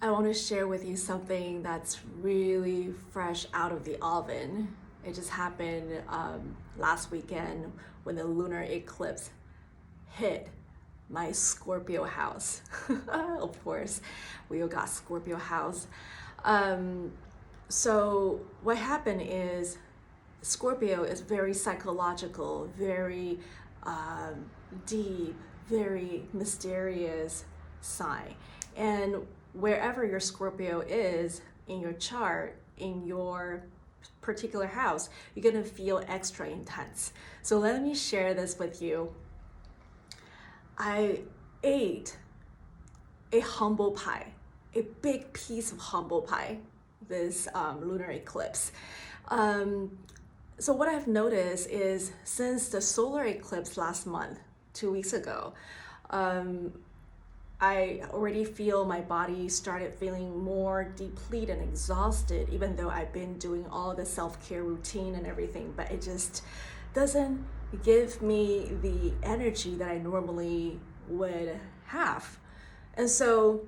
I want to share with you something that's really fresh out of the oven. It just happened last weekend when the lunar eclipse hit my Scorpio house. Of course, we all got Scorpio house. So what happened is Scorpio is very psychological, very deep, very mysterious sign. And wherever your Scorpio is in your chart, in your particular house, you're gonna feel extra intense. So let me share this with you. I ate a humble pie, a big piece of humble pie, this lunar eclipse. So what I've noticed is since the solar eclipse last month, 2 weeks ago, I already feel my body started feeling more depleted and exhausted, even though I've been doing all the self-care routine and everything, but it just doesn't give me the energy that I normally would have. And so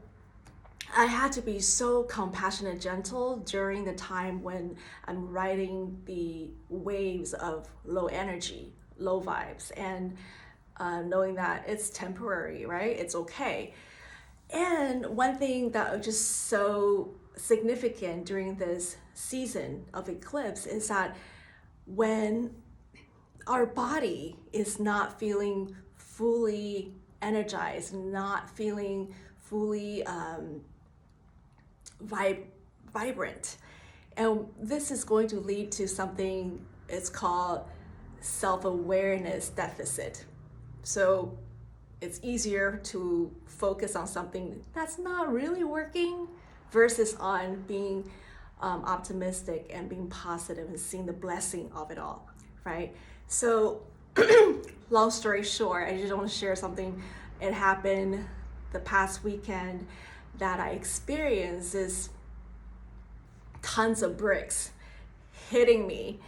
I had to be so compassionate, gentle during the time when I'm riding the waves of low energy, low vibes, and knowing that it's temporary, right? It's okay. And one thing that was just so significant during this season of eclipse is that when our body is not feeling fully energized, not feeling fully vibrant, and this is going to lead to something, it's called self-awareness deficit. So it's easier to focus on something that's not really working versus on being optimistic and being positive and seeing the blessing of it all, right? So long story short, I just want to share something. It happened the past weekend that I experienced this tons of bricks hitting me,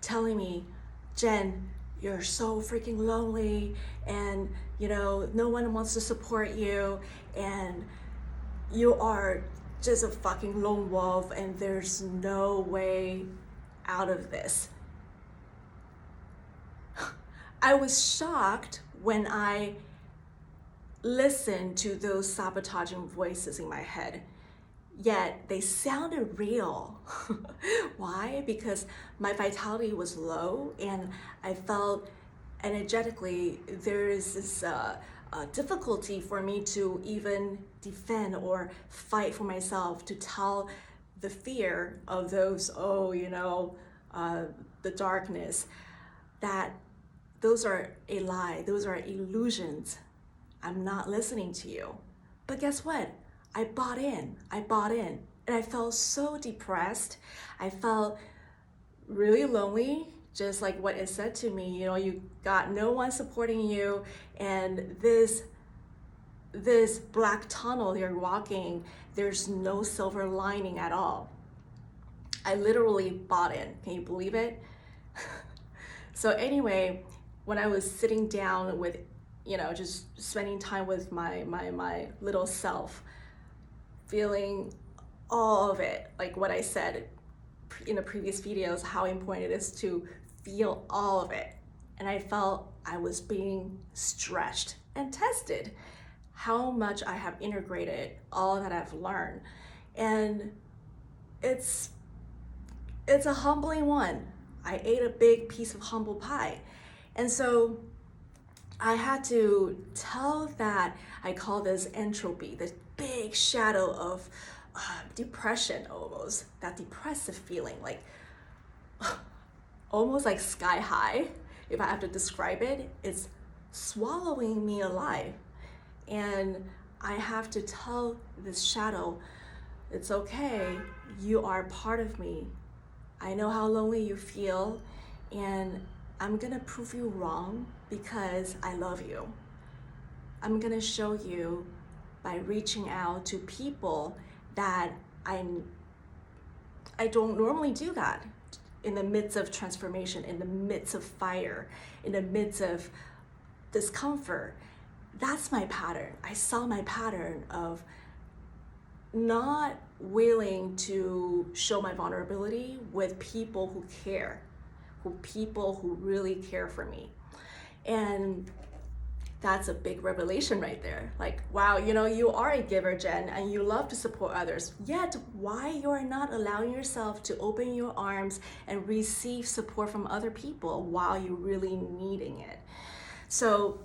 telling me, Jen, you're so freaking lonely, and no one wants to support you, and you are just a fucking lone wolf, and there's no way out of this. I was shocked when I listened to those sabotaging voices in my head, yet they sounded real. Why? Because my vitality was low, and I felt energetically there is this difficulty for me to even defend or fight for myself, to tell the fear of those, the darkness, that those are a lie, those are illusions. I'm not listening to you. But guess what? I bought in, and I felt so depressed. I felt really lonely, just like what it said to me. You got no one supporting you, and this black tunnel you're walking, there's no silver lining at all. I literally bought in. Can you believe it? So anyway, when I was sitting down with, just spending time with my little self, feeling all of it, like what I said in the previous videos, how important it is to feel all of it. And I felt I was being stretched and tested, how much I have integrated all that I've learned. And it's a humbling one. I ate a big piece of humble pie. And so I had to tell that, I call this entropy, this big shadow of depression, almost, that depressive feeling, like almost like sky high. If I have to describe it, it's swallowing me alive. And I have to tell this shadow, it's okay, you are part of me. I know how lonely you feel, and I'm gonna prove you wrong because I love you. I'm gonna show you by reaching out to people that I don't normally do that in the midst of transformation, in the midst of fire, in the midst of discomfort. That's my pattern. I saw my pattern of not willing to show my vulnerability with people who care, people who really care for me. And that's a big revelation right there. Like, wow, you know, you are a giver, Jen, and you love to support others. Yet, why you are not allowing yourself to open your arms and receive support from other people while you're really needing it? So,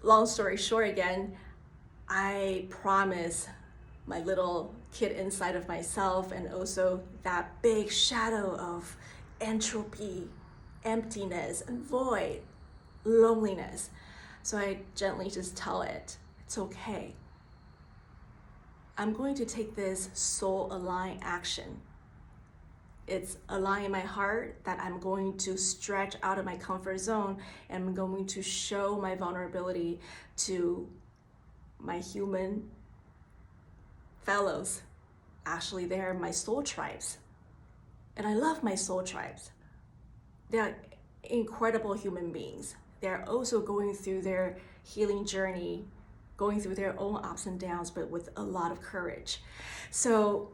long story short again, I promise my little kid inside of myself, and also that big shadow of entropy, emptiness, and void, loneliness. So I gently just tell it, it's okay. I'm going to take this soul aligned action. It's aligning my heart that I'm going to stretch out of my comfort zone, and I'm going to show my vulnerability to my human fellows. Actually, they're my soul tribes. And I love my soul tribes. They're incredible human beings. They're also going through their healing journey, going through their own ups and downs, but with a lot of courage. So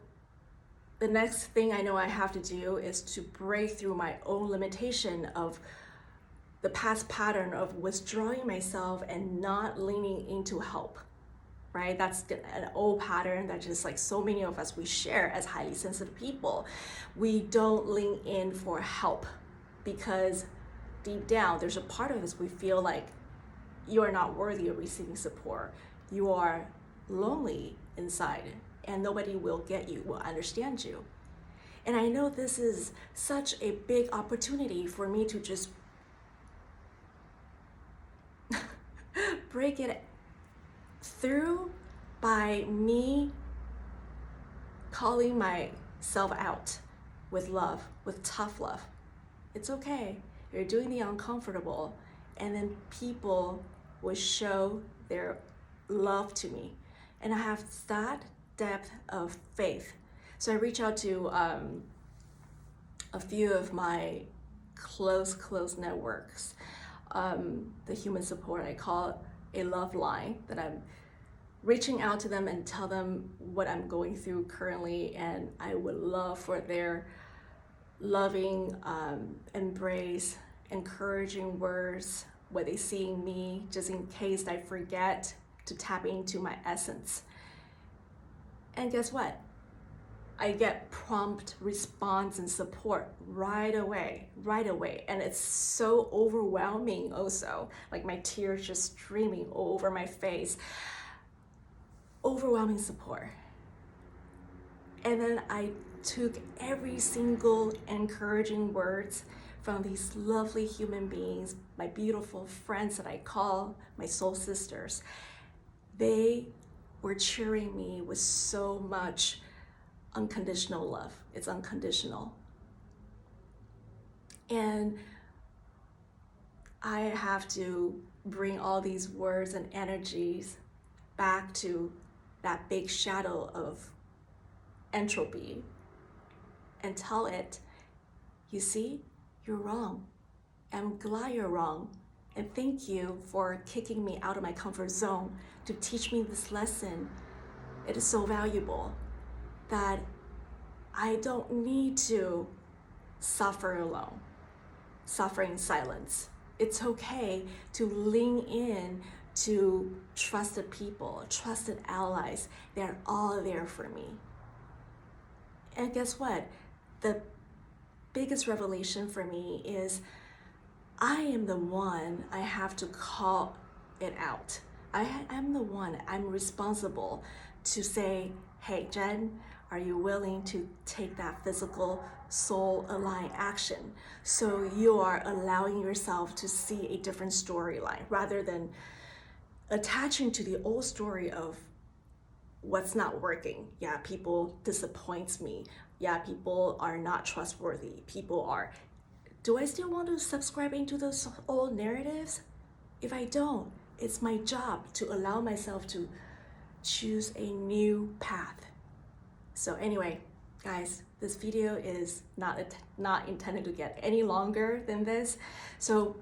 the next thing I know I have to do is to break through my own limitation of the past pattern of withdrawing myself and not leaning into help, right? That's an old pattern that just like so many of us, we share as highly sensitive people. We don't lean in for help because deep down, there's a part of us we feel like you are not worthy of receiving support. You are lonely inside and nobody will get you, will understand you. And I know this is such a big opportunity for me to just break it through by me calling myself out with love, with tough love. It's okay. You're doing the uncomfortable, and then people will show their love to me. And I have that depth of faith. So I reach out to a few of my close networks, the human support. I call it a love line, that I'm reaching out to them and tell them what I'm going through currently, and I would love for their loving embrace, encouraging words when they see me, just in case I forget to tap into my essence. And guess what? I get prompt response and support right away. And it's so overwhelming also, like my tears just streaming over my face. Overwhelming support. And then I took every single encouraging words from these lovely human beings, my beautiful friends that I call my soul sisters. They were cheering me with so much unconditional love. It's unconditional. And I have to bring all these words and energies back to that big shadow of entropy and tell it, you see, you're wrong. I'm glad you're wrong. And thank you for kicking me out of my comfort zone to teach me this lesson. It is so valuable that I don't need to suffer alone, suffer in silence. It's okay to lean in to trusted people, trusted allies. They're all there for me. And guess what? The biggest revelation for me is I am the one I have to call it out. I'm the one, I'm responsible to say, hey, Jen, are you willing to take that physical soul aligned action? So you are allowing yourself to see a different storyline rather than attaching to the old story of what's not working. Yeah, people disappoints me. Yeah, people are not trustworthy. People are. Do I still want to subscribe into those old narratives? If I don't, it's my job to allow myself to choose a new path. So anyway, guys, this video is not intended to get any longer than this. So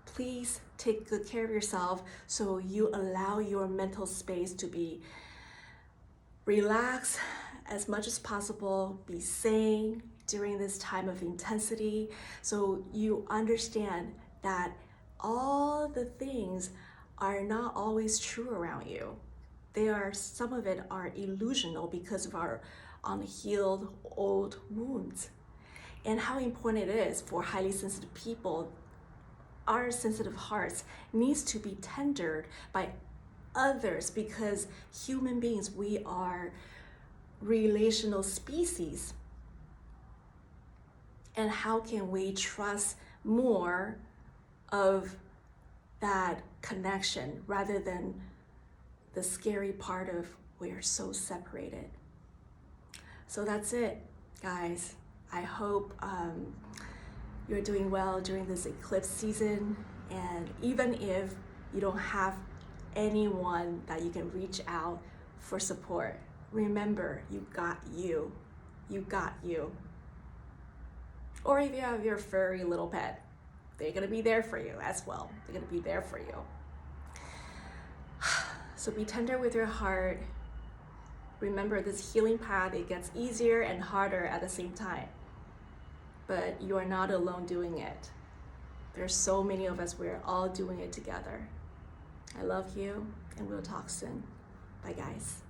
please take good care of yourself so you allow your mental space to be Relax as much as possible, be sane during this time of intensity, so you understand that all the things are not always true around you. Some of it are illusional because of our unhealed old wounds. And how important it is for highly sensitive people, our sensitive hearts needs to be tendered by others, because human beings, we are relational species. And how can we trust more of that connection rather than the scary part of we're so separated? So that's it, guys. I hope you're doing well during this eclipse season. And even if you don't have anyone that you can reach out for support, remember, you got you. You got you. Or if you have your furry little pet, they're gonna be there for you as well. They're gonna be there for you. So be tender with your heart. Remember, this healing path, it gets easier and harder at the same time. But you are not alone doing it. There's so many of us, we're all doing it together. I love you, and we'll talk soon. Bye, guys.